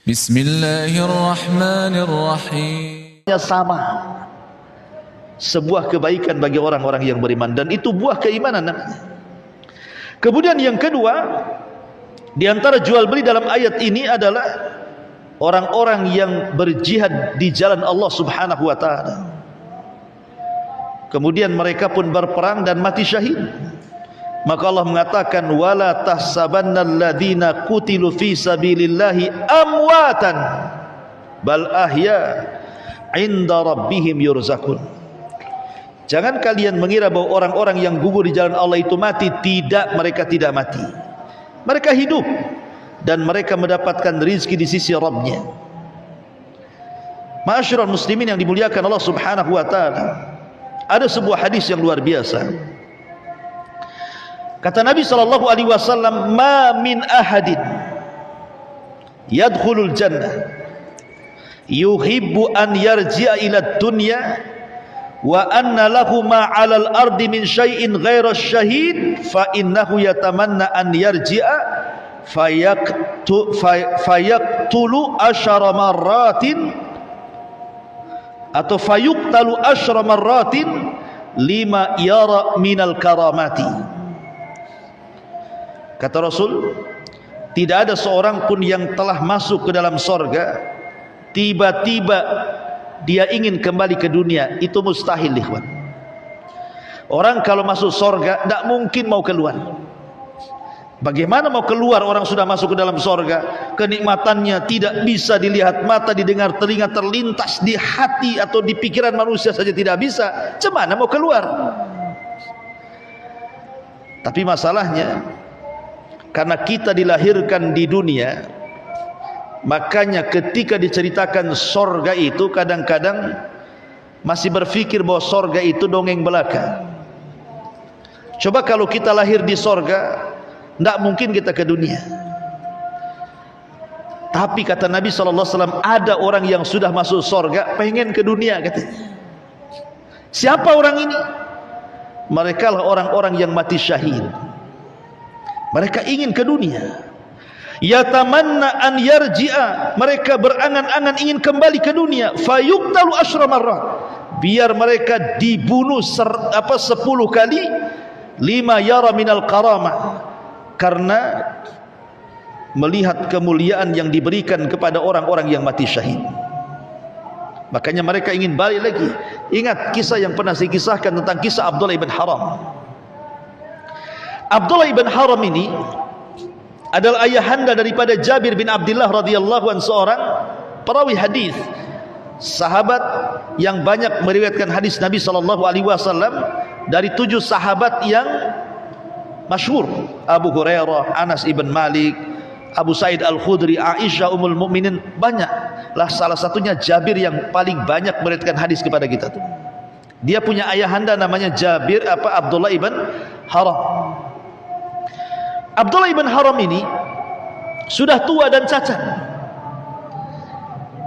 Bismillahirrahmanirrahim. Sama sebuah kebaikan bagi orang-orang yang beriman, dan itu buah keimanan namanya. Kemudian yang kedua, di antara jual beli dalam ayat ini adalah orang-orang yang berjihad di jalan Allah Subhanahu wa taala. Kemudian mereka pun berperang dan mati syahid. Maka Allah mengatakan, wala tahsabannal ladzina qutilu fi sabilillahi amwatan bal ahya 'inda rabbihim yurzakun. Jangan kalian mengira bahwa orang-orang yang gugur di jalan Allah itu mati. Tidak, mereka tidak mati. Mereka hidup dan mereka mendapatkan rizki di sisi Rabbnya. Ma'asyiral muslimin yang dimuliakan Allah Subhanahu wa taala, ada sebuah hadis yang luar biasa. Kata Nabi sallallahu alaihi wasallam, "Ma min ahadin yadkhulul jannah yuhibbu an yarji'a ila dunya wa anna lahu ma 'alal ardi min syai'in ghaira syahid fa innahu yatamanna an yarji'a fayaqtulu asyara marratin atau fayuqtalu asyara marratin lima yara minal karamati." Kata Rasul, tidak ada seorang pun yang telah masuk ke dalam sorga tiba-tiba dia ingin kembali ke dunia. Itu mustahil, ikhwan. Orang kalau masuk sorga tidak mungkin mau keluar. Bagaimana mau keluar orang sudah masuk ke dalam sorga? Kenikmatannya tidak bisa dilihat mata, didengar telinga, terlintas di hati atau di pikiran manusia saja tidak bisa. Cemana mau keluar? Tapi masalahnya, karena kita dilahirkan di dunia, makanya ketika diceritakan sorga itu kadang-kadang masih berpikir bahwa sorga itu dongeng belaka. Coba kalau kita lahir di sorga, tidak mungkin kita ke dunia. Tapi kata Nabi SAW, ada orang yang sudah masuk sorga pengen ke dunia, katanya. Siapa orang ini? Mereka lah orang-orang yang mati syahid. Mereka ingin ke dunia. Yatamanna an yarji'a, mereka berangan-angan ingin kembali ke dunia. Fayuqtalu asyra marrat, biar mereka dibunuh 10 kali. Lima yara minal karamah, karena melihat kemuliaan yang diberikan kepada orang-orang yang mati syahid. Makanya mereka ingin balik lagi. Ingat kisah yang pernah saya kisahkan tentang kisah Abdullah ibn Haram. Abdullah ibn Haram ini adalah ayahanda daripada Jabir bin Abdullah radhiyallahu anhu, seorang perawi hadis, sahabat yang banyak meriwayatkan hadis Nabi sallallahu alaihi wasallam. Dari 7 sahabat yang masyhur, Abu Hurairah, Anas ibn Malik, Abu Sa'id Al-Khudri, Aisyah Ummul Mukminin, banyak lah. Salah satunya Jabir yang paling banyak meriwayatkan hadis kepada kita tuh. Dia punya ayahanda namanya Jabir Abdullah ibn Haram. Abdullah ibn Haram ini sudah tua dan cacat,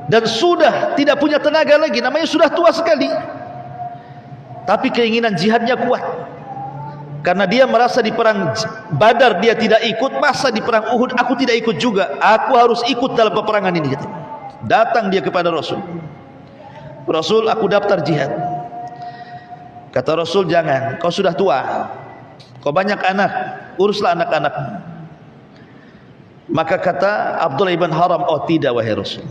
dan sudah tidak punya tenaga lagi, namanya sudah tua sekali. Tapi keinginan jihadnya kuat, karena dia merasa di perang Badar dia tidak ikut, masa di perang Uhud aku tidak ikut juga, aku harus ikut dalam peperangan ini. Datang dia kepada Rasul, Rasul, aku daftar jihad. Kata Rasul, jangan, kau sudah tua, kau banyak anak, uruslah anak-anak. Maka kata Abdullah ibn Haram, oh tidak wahai Rasul,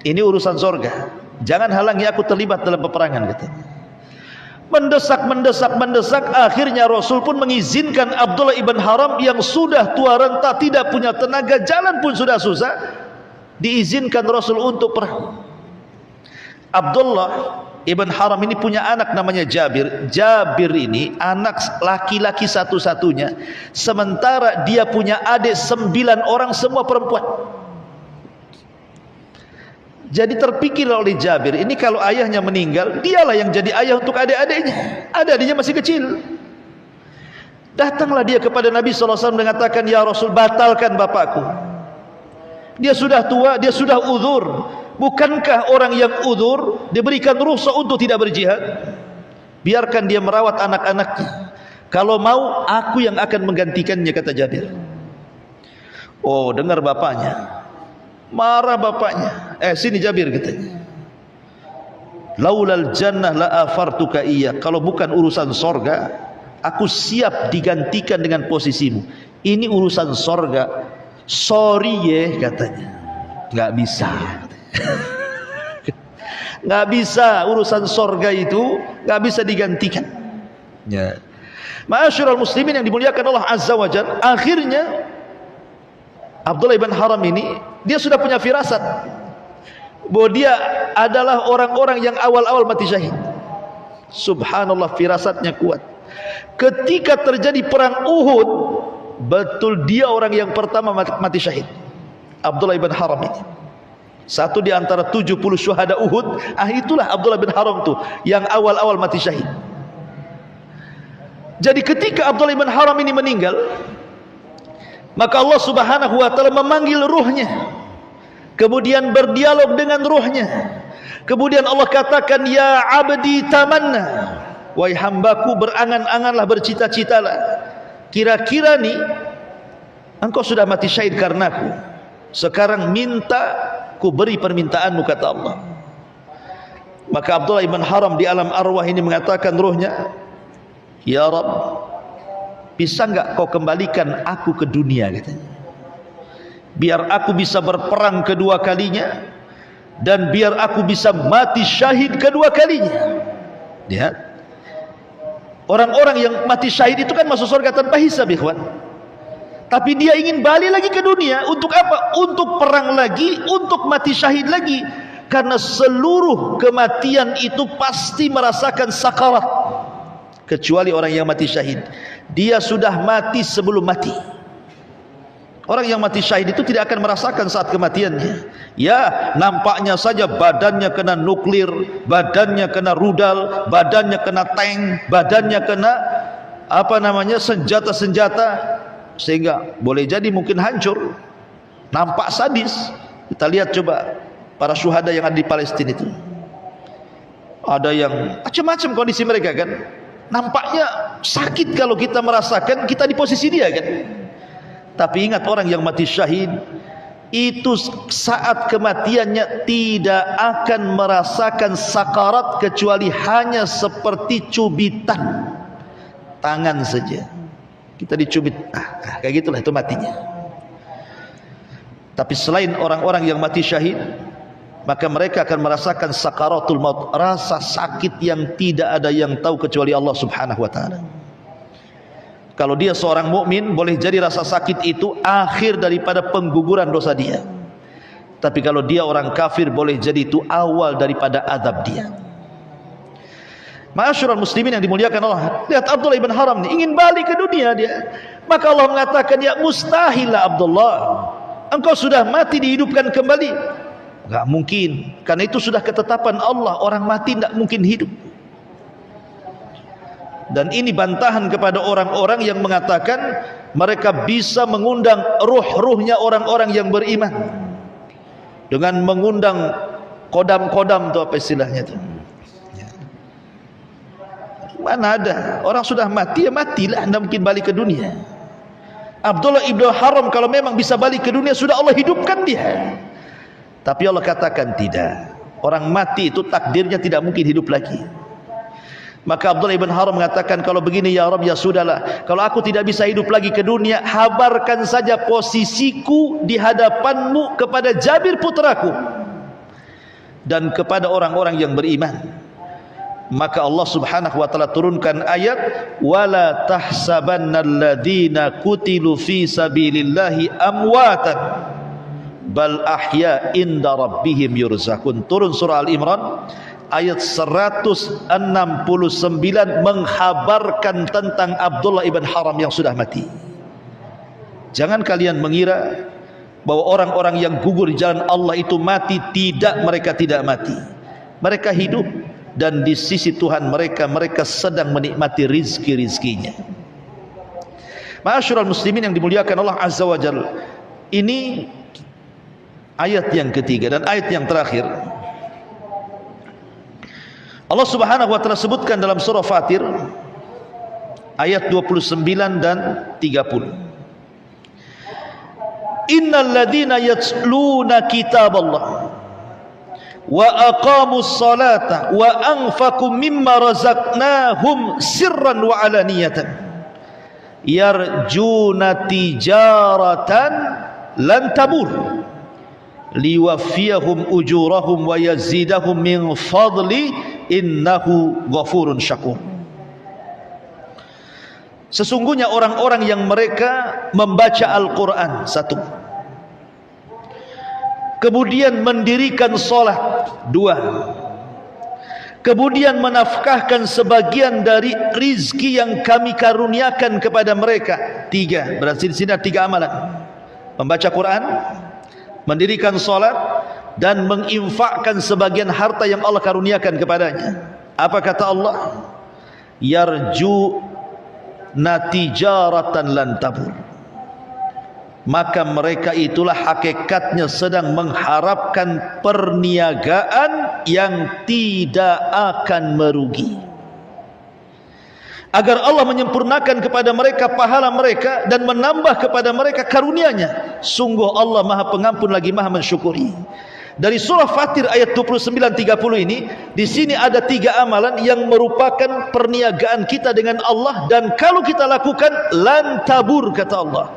ini urusan sorga, jangan halangi aku terlibat dalam peperangan, katanya. Mendesak, akhirnya Rasul pun mengizinkan Abdullah ibn Haram yang sudah tua renta, tidak punya tenaga, jalan pun sudah susah, diizinkan Rasul untuk perang. Abdullah ibn Haram ini punya anak namanya Jabir. Jabir ini anak laki-laki satu-satunya, sementara dia punya adik 9 orang, semua perempuan. Jadi terpikir oleh Jabir, ini kalau ayahnya meninggal, dialah yang jadi ayah untuk adik-adiknya. Adik-adiknya masih kecil. Datanglah dia kepada Nabi SAW mengatakan, ya Rasul, batalkan bapakku. Dia sudah tua, dia sudah uzur. Bukankah orang yang uzur diberikan rukhsah untuk tidak berjihad? Biarkan dia merawat anak-anaknya. Kalau mau, aku yang akan menggantikannya, kata Jabir. Oh, dengar bapaknya. Marah bapaknya. Sini Jabir katanya. Laulal jannah la afartuka iya. Kalau bukan urusan sorga, aku siap digantikan dengan posisimu. Ini urusan sorga. Sorry ye katanya. Nggak bisa. Nggak bisa, urusan sorga itu nggak bisa digantikan. Ya. Ma'asyiral muslimin yang dimuliakan Allah Azza wa Jalla, akhirnya Abdullah ibn Haram ini dia sudah punya firasat bahwa dia adalah orang-orang yang awal-awal mati syahid. Subhanallah, firasatnya kuat. Ketika terjadi perang Uhud, betul dia orang yang pertama mati syahid. Abdullah ibn Haram ini satu di antara 70 syuhada Uhud. Itulah Abdullah bin Haram tuh yang awal-awal mati syahid. Jadi ketika Abdullah bin Haram ini meninggal, maka Allah Subhanahu wa taala memanggil ruhnya, kemudian berdialog dengan ruhnya. Kemudian Allah katakan, ya abdi tamanna, wahai hambaku berangan-anganlah, bercita-citalah. Kira-kira nih engkau sudah mati syahid karenaku, sekarang minta ku beri permintaanmu, kata Allah. Maka Abdullah ibn Haram di alam arwah ini mengatakan ruhnya, ya Rabb, bisa enggak kau kembalikan aku ke dunia, katanya, biar aku bisa berperang kedua kalinya, dan biar aku bisa mati syahid kedua kalinya. Lihat, orang-orang yang mati syahid itu kan masuk surga tanpa hisab, ikhwan. Tapi dia ingin balik lagi ke dunia. Untuk apa? Untuk perang lagi, untuk mati syahid lagi. Karena seluruh kematian itu pasti merasakan sakarat, kecuali orang yang mati syahid. Dia sudah mati sebelum mati. Orang yang mati syahid itu tidak akan merasakan saat kematiannya. Ya, nampaknya saja badannya kena nuklir, badannya kena rudal, badannya kena tank, badannya kena senjata-senjata, sehingga boleh jadi mungkin hancur, nampak sadis. Kita lihat coba para syuhada yang ada di Palestina itu, ada yang macam-macam kondisi mereka kan, nampaknya sakit kalau kita merasakan kita di posisi dia kan. Tapi ingat, orang yang mati syahid itu saat kematiannya tidak akan merasakan sakarat, kecuali hanya seperti cubitan tangan saja. Kita dicubit, kayak gitulah itu matinya. Tapi selain orang-orang yang mati syahid, maka mereka akan merasakan sakaratul maut, rasa sakit yang tidak ada yang tahu kecuali Allah Subhanahu wa taala. Kalau dia seorang mukmin, boleh jadi rasa sakit itu akhir daripada pengguguran dosa dia. Tapi kalau dia orang kafir, boleh jadi itu awal daripada azab dia. Ma'asyiral muslimin yang dimuliakan Allah, lihat Abdullah ibn Haram ini ingin balik ke dunia dia. Maka Allah mengatakan, ya mustahil Abdullah, engkau sudah mati dihidupkan kembali. Enggak mungkin, karena itu sudah ketetapan Allah, orang mati tidak mungkin hidup. Dan ini bantahan kepada orang-orang yang mengatakan mereka bisa mengundang ruh-ruhnya orang-orang yang beriman dengan mengundang kodam-kodam, itu apa istilahnya itu? Mana ada, orang sudah mati ya matilah, tidak mungkin balik ke dunia. Abdullah ibn Haram kalau memang bisa balik ke dunia, sudah Allah hidupkan dia. Tapi Allah katakan tidak, orang mati itu takdirnya tidak mungkin hidup lagi. Maka Abdullah ibn Haram mengatakan, kalau begini ya Rabb, ya sudahlah, kalau aku tidak bisa hidup lagi ke dunia, habarkan saja posisiku di hadapanmu kepada Jabir putraku dan kepada orang-orang yang beriman. Maka Allah Subhanahu wa taala turunkan ayat, wala tahsabannalladzina qutilu fi sabilillahi amwatan bal ahya inda rabbihim yurzakun. Turun surah Al-Imran ayat 169, menghabarkan tentang Abdullah ibn Haram yang sudah mati. Jangan kalian mengira bahwa orang-orang yang gugur di jalan Allah itu mati. Tidak, mereka tidak mati, mereka hidup. Dan di sisi Tuhan mereka sedang menikmati rizki-rizkinya. Ma'asyiral muslimin yang dimuliakan Allah Azza wa Jalla, ini ayat yang ketiga dan ayat yang terakhir. Allah Subhanahu wa taala sebutkan dalam surah Fatir ayat 29 dan 30. innal ladzina yatluna kitaballah wa aqamus salata wa anfaqu mimma razaqnahum sirran wa alaniyatan yarjuna tijaratan lan tabur liwafiyahum ujurahum wa yazidahum min fadli innahu ghafurun syakur. Sesungguhnya orang-orang yang mereka membaca Al-Quran, satu, kemudian mendirikan salat, dua, kemudian menafkahkan sebagian dari rizki yang kami karuniakan kepada mereka, tiga. Berarti di sini ada tiga amalan: membaca Quran, mendirikan salat, dan menginfakkan sebagian harta yang Allah karuniakan kepadanya. Apa kata Allah? Yarju natijaratan lan tabur. Maka mereka itulah hakikatnya sedang mengharapkan perniagaan yang tidak akan merugi, agar Allah menyempurnakan kepada mereka pahala mereka dan menambah kepada mereka karunia-Nya. Sungguh Allah Maha Pengampun lagi Maha Mensyukuri. Dari surah Fatir ayat 29-30 ini, di sini ada tiga amalan yang merupakan perniagaan kita dengan Allah, dan kalau kita lakukan lan tabur, kata Allah,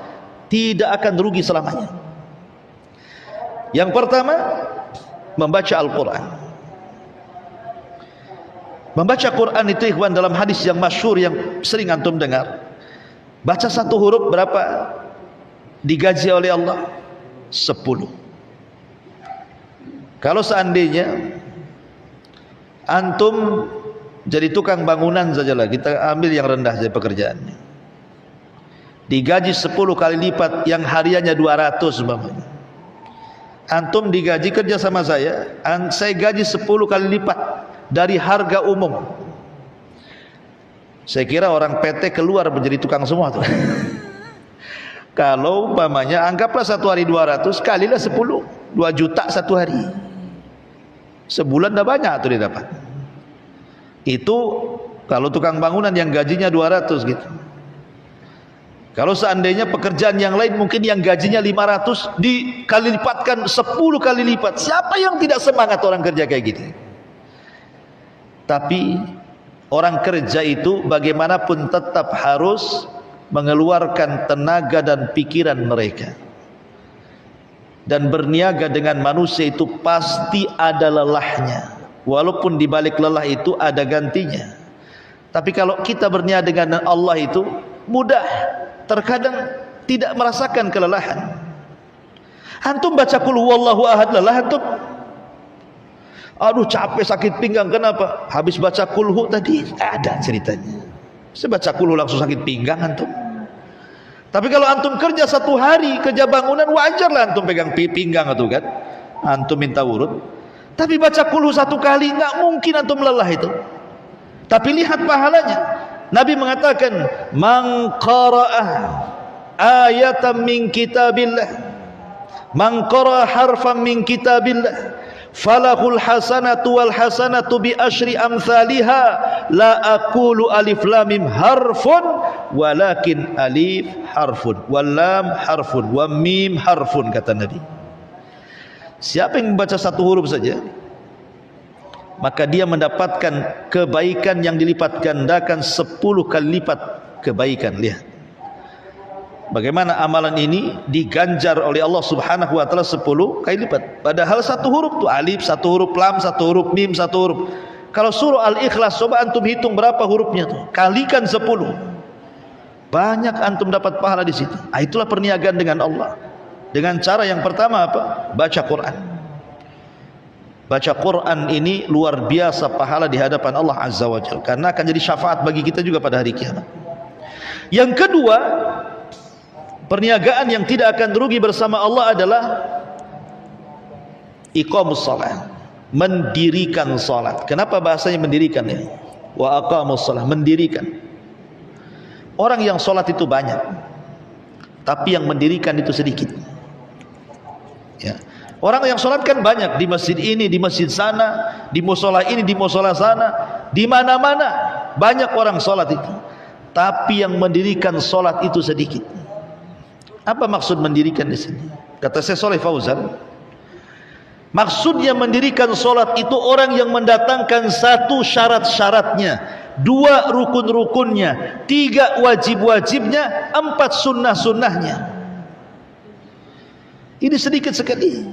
tidak akan rugi selamanya. Yang pertama, membaca Al-Quran. Membaca Quran itu ikhwan, dalam hadis yang masyhur yang sering antum dengar, baca satu huruf berapa digaji oleh Allah? 10. Kalau seandainya antum jadi tukang bangunan sajalah, kita ambil yang rendah saja pekerjaannya, digaji 10 kali lipat yang hariannya 200 umpamanya. Antum digaji kerja sama saya gaji 10 kali lipat dari harga umum. Saya kira orang PT keluar menjadi tukang semua tuh. Kalau umpamanya anggaplah satu hari 200, kalilah 10, 2 juta satu hari. Sebulan dah banyak tuh dia dapat. Itu kalau tukang bangunan yang gajinya 200 gitu. Kalau seandainya pekerjaan yang lain mungkin yang gajinya 500 dikali lipatkan 10 kali lipat. Siapa yang tidak semangat orang kerja kayak gini? Tapi orang kerja itu bagaimanapun tetap harus mengeluarkan tenaga dan pikiran mereka, dan berniaga dengan manusia itu pasti ada lelahnya. Walaupun di balik lelah itu ada gantinya. Tapi kalau kita berniaga dengan Allah itu mudah, terkadang tidak merasakan kelelahan. Antum baca qul huwallahu ahad, lelah antum? Aduh capek, sakit pinggang, kenapa? Habis baca qul hu tadi, ada ceritanya. Saya baca qul hu langsung sakit pinggang antum. Tapi kalau antum kerja satu hari, kerja bangunan, wajarlah antum pegang pinggang itu kan, antum minta urut. Tapi baca qul hu satu kali, nggak mungkin antum lelah itu. Tapi lihat pahalanya. Nabi mengatakan, man qara'ah ayatan min kitabillah, man qara'a harfan min kitabillah, falahul hasanatu wal hasanatu bi asyri amsalha, la aqulu alif lam mim harfun walakin alif harfun wal lam harfun wa mim harfun, kata Nabi. Siapa yang membaca satu huruf saja, maka dia mendapatkan kebaikan yang dilipat gandakan 10 kali lipat kebaikan. Lihat bagaimana amalan ini diganjar oleh Allah Subhanahu wa taala 10 kali lipat. Padahal satu huruf tu alif, satu huruf lam, satu huruf mim, satu huruf. Kalau surah Al-Ikhlas coba antum hitung berapa hurufnya tuh, kalikan 10. Banyak antum dapat pahala di situ. Itulah perniagaan dengan Allah. Dengan cara yang pertama apa? Baca Quran. Baca Quran ini luar biasa pahala di hadapan Allah Azza wa Jalla, karena akan jadi syafaat bagi kita juga pada hari kiamat. Yang kedua, perniagaan yang tidak akan rugi bersama Allah adalah iqamus salat, mendirikan salat. Kenapa bahasanya mendirikan ini? Wa aqamus salat, mendirikan. Orang yang salat itu banyak, tapi yang mendirikan itu sedikit. Ya. Orang yang sholat kan banyak, di masjid ini, di masjid sana, di musola ini, di musola sana, di mana-mana banyak orang sholat itu, tapi yang mendirikan sholat itu sedikit. Apa maksud mendirikan di sini? Kata Syekh Shalih Fauzan, maksudnya mendirikan solat itu orang yang mendatangkan 1 syarat-syaratnya, 2 rukun-rukunnya, 3 wajib-wajibnya, 4 sunnah-sunnahnya. Ini sedikit sekali.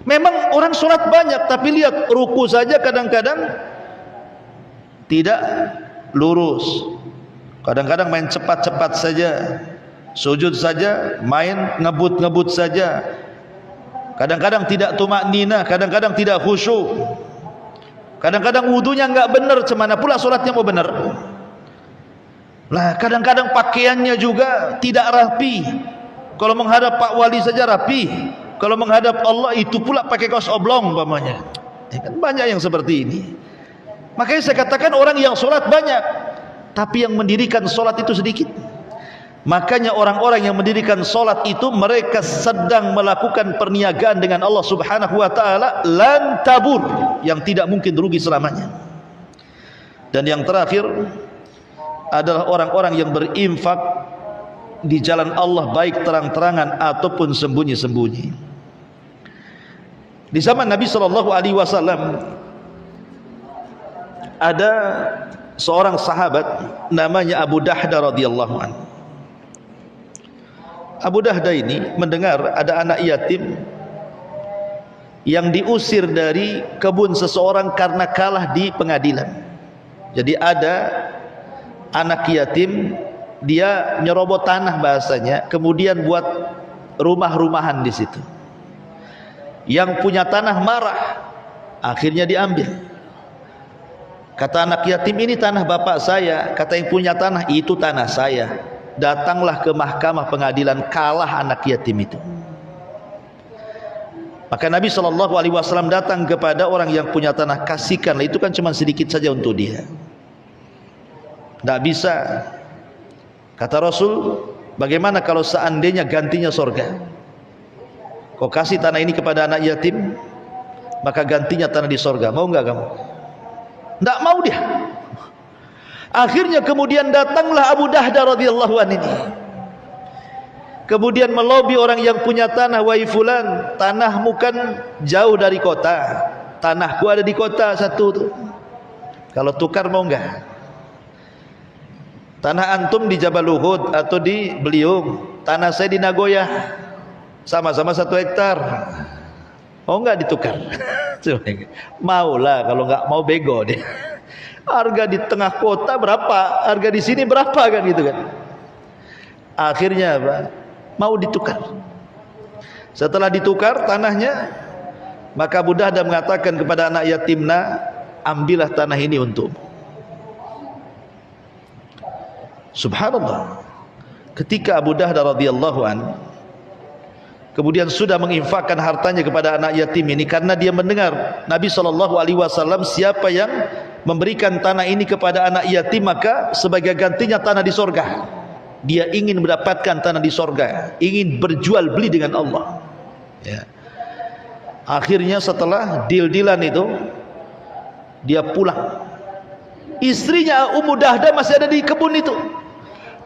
Memang orang solat banyak, tapi lihat ruku saja kadang-kadang tidak lurus, kadang-kadang main cepat-cepat saja, sujud saja main ngebut-ngebut saja, kadang-kadang tidak tumakninah, kadang-kadang tidak khusyuk, kadang-kadang wudunya enggak benar, cemana pula solatnya mau benar. Lah kadang-kadang pakaiannya juga tidak rapi. Kalau menghadap Pak Wali saja rapi, kalau menghadap Allah itu pula pakai kaos oblong umpamanya. Ya kan banyak yang seperti ini. Makanya saya katakan orang yang solat banyak, tapi yang mendirikan solat itu sedikit. Makanya orang-orang yang mendirikan solat itu mereka sedang melakukan perniagaan dengan Allah Subhanahu wa taala lan tabur, yang tidak mungkin rugi selamanya. Dan yang terakhir adalah orang-orang yang berinfak di jalan Allah, baik terang-terangan ataupun sembunyi-sembunyi. Di zaman Nabi SAW ada seorang sahabat namanya Abu Dahda radhiyallahu anhu. Abu Dahda ini mendengar ada anak yatim yang diusir dari kebun seseorang karena kalah di pengadilan. Jadi ada anak yatim, dia nyerobot tanah bahasanya, kemudian buat rumah-rumahan di situ. Yang punya tanah marah, akhirnya diambil. Kata anak yatim, ini tanah bapak saya. Kata yang punya tanah, itu tanah saya. Datanglah ke mahkamah pengadilan, kalah anak yatim itu. Maka Nabi SAW datang kepada orang yang punya tanah, kasihkanlah, itu kan cuma sedikit saja untuk dia. Tidak bisa. Kata Rasul, bagaimana kalau seandainya gantinya sorga? Kau kasih tanah ini kepada anak yatim, maka gantinya tanah di sorga. Mau enggak kamu? Tidak mau dia. Akhirnya kemudian datanglah Abu Dahda radhiyallahu anhu ini. Kemudian melobi orang yang punya tanah, wahai fulan, tanahmu kan jauh dari kota, tanahku ada di kota satu tuh. Kalau tukar mau enggak? Tanah antum di Jabal Uhud atau di Beliung, tanah saya di Nagoya, sama-sama 1 hektar. Mau enggak ditukar? Maulah, kalau enggak mau bego dia. Harga di tengah kota berapa, harga di sini berapa kan gitu kan. Akhirnya apa? Mau ditukar. Setelah ditukar tanahnya, maka Abu Dahda mengatakan kepada anak yatimna, ambillah tanah ini untukmu. Subhanallah. Ketika Abu Dahda radhiyallahu an kemudian sudah menginfakkan hartanya kepada anak yatim ini, karena dia mendengar Nabi SAW, siapa yang memberikan tanah ini kepada anak yatim, maka sebagai gantinya tanah di sorga. Dia ingin mendapatkan tanah di sorga, ingin berjual beli dengan Allah, ya. Akhirnya setelah deal-dealan itu, dia pulang. Istrinya Ummu Dahda masih ada di kebun itu.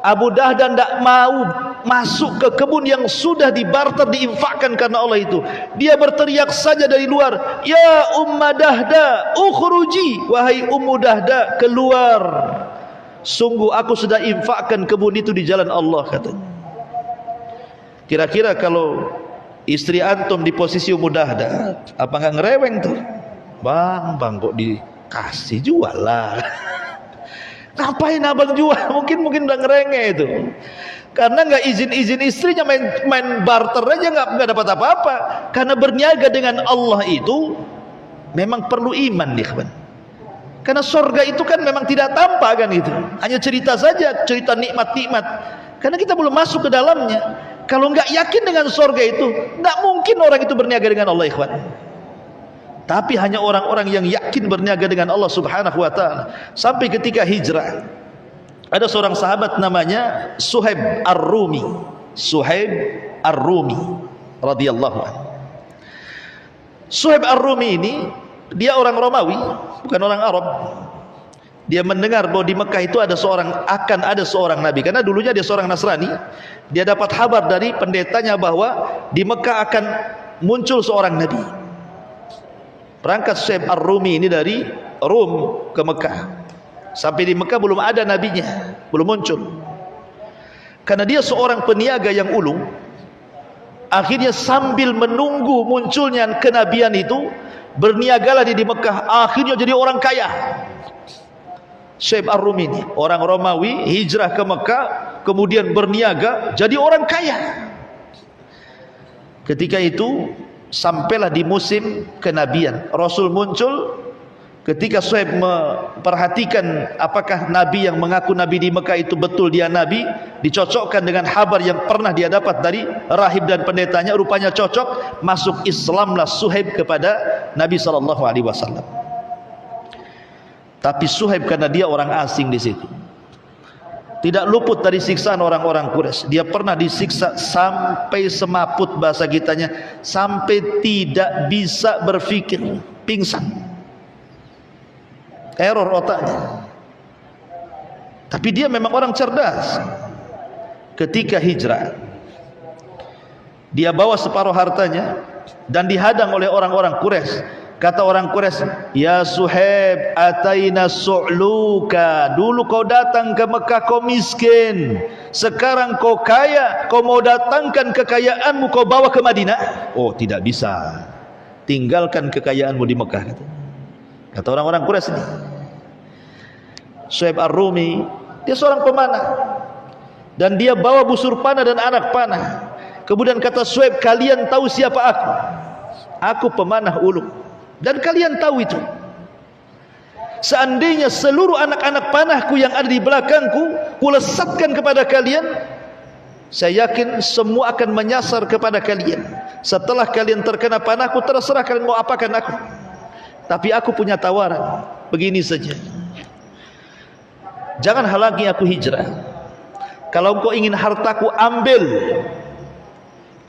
Abu Dahda tidak mau masuk ke kebun yang sudah dibarter, diinfakkan karena Allah itu. Dia berteriak saja dari luar, ya Ummu Dahda ukhruji, wahai Ummu Dahda keluar, sungguh aku sudah infakkan kebun itu di jalan Allah, katanya. Kira-kira kalau istri antum di posisi Ummu Dahda, apa nggak ngereweng tuh? Bang kok dikasih, jual lah. Ngapain abang jual? Mungkin udah ngerengek itu. Karena nggak izin istrinya, main barter aja nggak dapat apa-apa. Karena berniaga dengan Allah itu memang perlu iman nih, kawan. Karena surga itu kan memang tidak tampak kan itu. Hanya cerita saja, cerita nikmat-nikmat. Karena kita belum masuk ke dalamnya. Kalau nggak yakin dengan surga itu, nggak mungkin orang itu berniaga dengan Allah, ikhwan. Tapi hanya orang-orang yang yakin berniaga dengan Allah Subhanahu wa taala. Sampai ketika hijrah, ada seorang sahabat namanya Suhaib Ar-Rumi. Suhaib Ar-Rumi radhiyallahu anhu. Suhaib Ar-Rumi ini dia orang Romawi, bukan orang Arab. Dia mendengar bahwa di Mekah itu akan ada seorang nabi, karena dulunya dia seorang Nasrani. Dia dapat kabar dari pendetanya bahwa di Mekah akan muncul seorang nabi. Berangkat Suhaib Ar-Rumi ini dari Rum ke Mekah. Sampai di Mekah belum ada nabinya, belum muncul. Karena dia seorang peniaga yang ulung, akhirnya sambil menunggu munculnya kenabian itu, berniagalah dia di Mekah. Akhirnya jadi orang kaya. Suhaib Ar-Rumi ini orang Romawi, hijrah ke Mekah, kemudian berniaga, jadi orang kaya. Ketika itu sampailah di musim kenabian, Rasul muncul. Ketika Suhaib memperhatikan apakah nabi yang mengaku nabi di Mekah itu betul dia nabi, dicocokkan dengan kabar yang pernah dia dapat dari rahib dan pendetanya, rupanya cocok. Masuk Islamlah Suhaib kepada Nabi SAW. Tapi Suhaib karena dia orang asing di situ, tidak luput dari siksaan orang-orang Quraisy. Dia pernah disiksa sampai semaput, bahasa kitanya, sampai tidak bisa berpikir, pingsan, error otaknya. Tapi dia memang orang cerdas. Ketika hijrah, dia bawa separuh hartanya dan dihadang oleh orang-orang Quraisy. Kata orang Quraisy, "Ya Suhaib, ataina su'luka. Dulu kau datang ke Mekah kau miskin, sekarang kau kaya, kau mau datangkan kekayaanmu kau bawa ke Madinah?" Oh, tidak bisa. Tinggalkan kekayaanmu di Mekah, kata orang-orang Quraisy ini. Suhaib Ar-Rumi, dia seorang pemanah, dan dia bawa busur panah dan anak panah. Kemudian kata Suhaib, "Kalian tahu siapa aku? Aku pemanah ulung. Dan kalian tahu itu. Seandainya seluruh anak-anak panahku yang ada di belakangku kulesatkan kepada kalian, saya yakin semua akan menyasar kepada kalian. Setelah kalian terkena panahku, terserah kalian mau apakan aku. Tapi aku punya tawaran, begini saja. Jangan halangi aku hijrah. Kalau engkau ingin hartaku, ambil.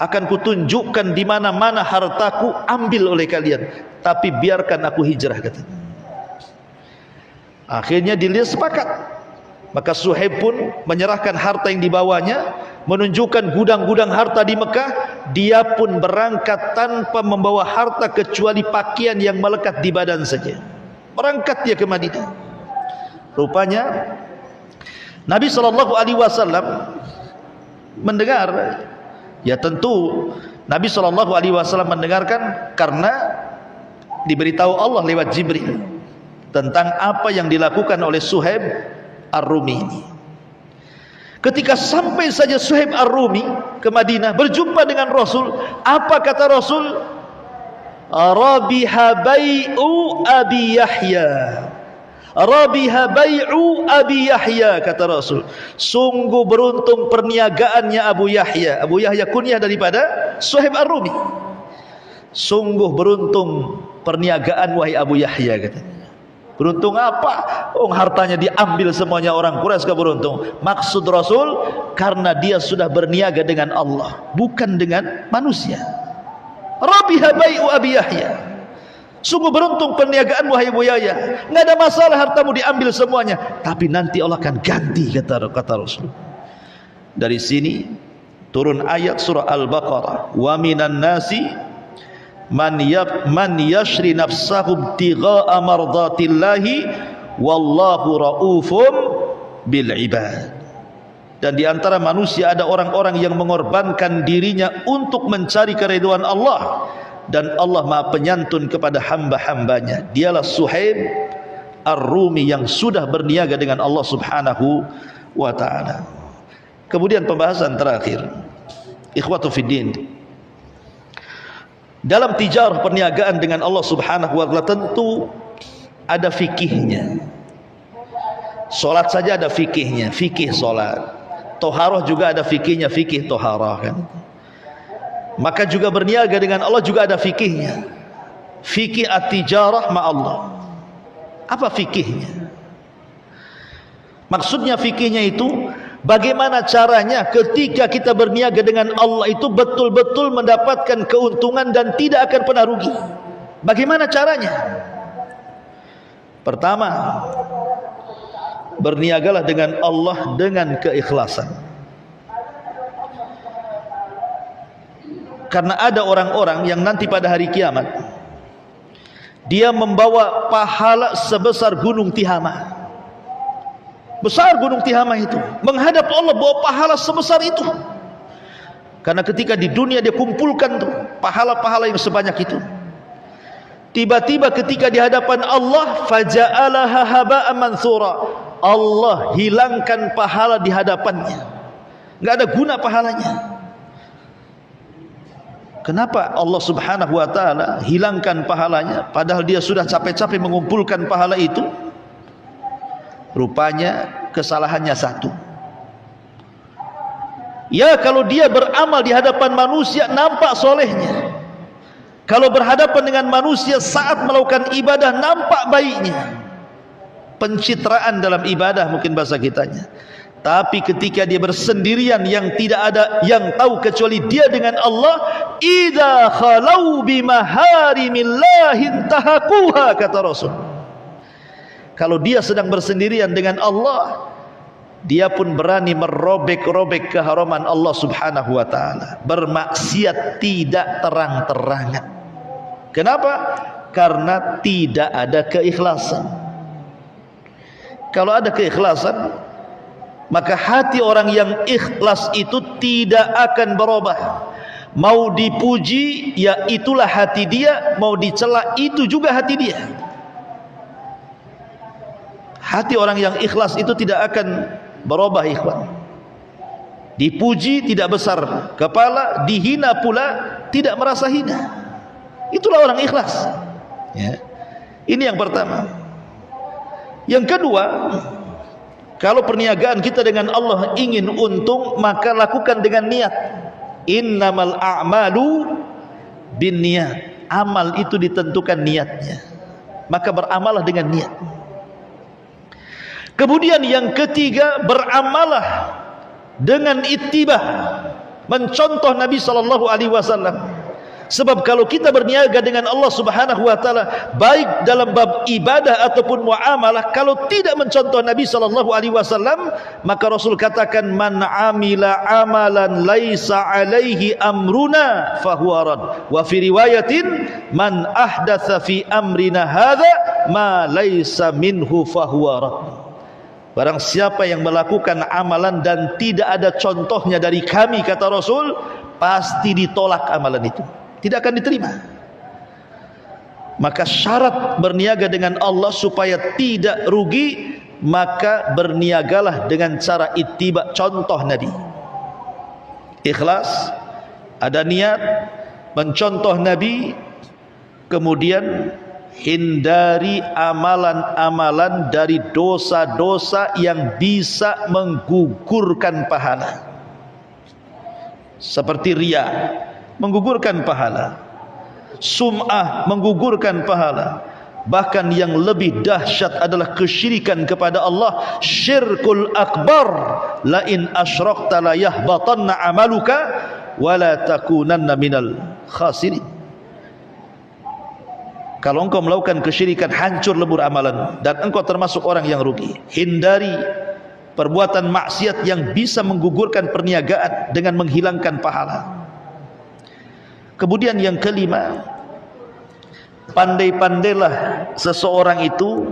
Akan kutunjukkan di mana-mana hartaku, ambil oleh kalian. Tapi biarkan aku hijrah," katanya. Akhirnya dia sepakat. Maka Suhaib pun menyerahkan harta yang dibawanya, menunjukkan gudang-gudang harta di Mekah. Dia pun berangkat tanpa membawa harta kecuali pakaian yang melekat di badan saja. Berangkat dia ke Madinah. Rupanya Nabi SAW mendengar. Ya tentu Nabi SAW mendengarkan karena diberitahu Allah lewat Jibril tentang apa yang dilakukan oleh Suhaib Ar-Rumi ini. Ketika sampai saja Suhaib Ar-Rumi ke Madinah, berjumpa dengan Rasul, apa kata Rasul? "Rabiha bai'u Abi Yahya." Rabiha bai'u Abi Yahya, kata Rasul. Sungguh beruntung perniagaannya Abu Yahya. Abu Yahya kunyah daripada Suhaib Ar-Rumi. Sungguh beruntung perniagaan wahai Abu Yahya, katanya. Beruntung apa? Oh, hartanya diambil semuanya orang Quraisy, keberuntung. Maksud Rasul, karena dia sudah berniaga dengan Allah, bukan dengan manusia. Rabiha bai'u Abi Yahya. Sungguh beruntung perniagaan wahai Abu Yahya. Enggak ada masalah hartamu diambil semuanya, tapi nanti Allah akan ganti, kata Rasul. Dari sini turun ayat surah Al-Baqarah, "Wa minan nasi man yashri nafsahu ibtigha'a mardatillahi wallahu raufum bil ibad." Dan di antara manusia ada orang-orang yang mengorbankan dirinya untuk mencari keridhaan Allah, dan Allah Maha Penyantun kepada hamba-hambanya. Dialah Suhaib Ar-Rumi yang sudah berniaga dengan Allah Subhanahu wa ta'ala. Kemudian pembahasan terakhir, ikhwatu fiddin, dalam tijarah perniagaan dengan Allah Subhanahu wa ta'ala tentu ada fikihnya. Solat saja ada fikihnya, fikih solat. Toharoh juga ada fikihnya, fikih toharoh, kan. Maka juga berniaga dengan Allah juga ada fikihnya. Fikih at-tijarah ma'allah. Apa fikihnya? Maksudnya fikihnya itu, bagaimana caranya ketika kita berniaga dengan Allah itu betul-betul mendapatkan keuntungan dan tidak akan pernah rugi. Bagaimana caranya? Pertama, berniagalah dengan Allah dengan keikhlasan. Karena ada orang-orang yang nanti pada hari kiamat dia membawa pahala sebesar gunung Tihama. Besar gunung Tihama itu, menghadap Allah bawa pahala sebesar itu. Karena ketika di dunia dia kumpulkan tuh pahala-pahala yang sebanyak itu, tiba-tiba ketika di hadapan Allah, faja'alaha haba'an mansura, Allah hilangkan pahala di hadapannya, enggak ada guna pahalanya. Kenapa Allah Subhanahu wa taala hilangkan pahalanya padahal dia sudah capek-capek mengumpulkan pahala itu? Rupanya kesalahannya satu. Ya, kalau dia beramal di hadapan manusia nampak solehnya, kalau berhadapan dengan manusia saat melakukan ibadah nampak baiknya, pencitraan dalam ibadah mungkin bahasa kitanya. Tapi ketika dia bersendirian yang tidak ada yang tahu kecuali dia dengan Allah, idza khalau bimaharimillahi intahaquha, kata Rasul. Kalau dia sedang bersendirian dengan Allah, dia pun berani merobek-robek keharaman Allah Subhanahu wa taala, bermaksiat tidak terang-terangan. Kenapa? Karena tidak ada keikhlasan. Kalau ada keikhlasan, maka hati orang yang ikhlas itu tidak akan berubah. Mau dipuji, ya itulah hati dia, mau dicela itu juga hati dia. Hati orang yang ikhlas itu tidak akan berubah, ikhwan. Dipuji tidak besar kepala, dihina pula tidak merasa hina. Itulah orang ikhlas, ya. Ini yang pertama. Yang kedua, kalau perniagaan kita dengan Allah ingin untung, maka lakukan dengan niat. Innamal a'malu binniyat. Amal itu ditentukan niatnya, maka beramalah dengan niat. Kemudian yang ketiga, beramalah dengan ittibah, mencontoh Nabi sallallahu alaihi wasallam. Sebab kalau kita berniaga dengan Allah Subhanahu wa taala, baik dalam bab ibadah ataupun muamalah, kalau tidak mencontoh Nabi sallallahu alaihi wasallam, maka Rasul katakan, man amila amalan laisa alaihi amruna fahuwa rad. Wa fi riwayatin, man ahdatsa fi amrina hadza ma laisa minhu fahuwa rad. Barang siapa yang melakukan amalan dan tidak ada contohnya dari kami, kata Rasul, pasti ditolak amalan itu, tidak akan diterima. Maka syarat berniaga dengan Allah supaya tidak rugi, maka berniagalah dengan cara ittiba, contoh Nabi. Ikhlas, ada niat, mencontoh Nabi, kemudian hindari amalan-amalan dari dosa-dosa yang bisa menggugurkan pahala, seperti riya, menggugurkan pahala, sum'ah, menggugurkan pahala. Bahkan yang lebih dahsyat adalah kesyirikan kepada Allah, syirkul akbar. La in asyrakta la yahbatanna amaluka wa la takunanna minal khasirin. Kalau engkau melakukan kesyirikan, hancur lebur amalan dan engkau termasuk orang yang rugi. Hindari perbuatan maksiat yang bisa menggugurkan perniagaan dengan menghilangkan pahala. Kemudian yang kelima, pandai-pandailah seseorang itu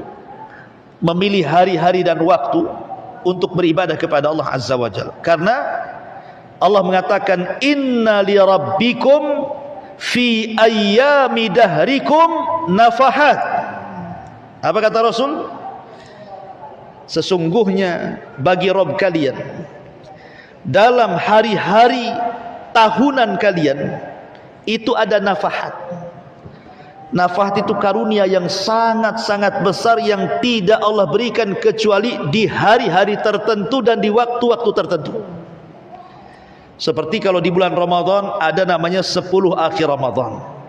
memilih hari-hari dan waktu untuk beribadah kepada Allah Azza wa Jalla. Karena Allah mengatakan, inna li rabbikum fi ayyami dahrikum nafahat. Apa kata Rasul? Sesungguhnya bagi Rabb kalian dalam hari-hari tahunan kalian itu ada nafahat. Nafahat itu karunia yang sangat-sangat besar yang tidak Allah berikan kecuali di hari-hari tertentu dan di waktu-waktu tertentu. Seperti kalau di bulan Ramadan ada namanya 10 akhir Ramadan.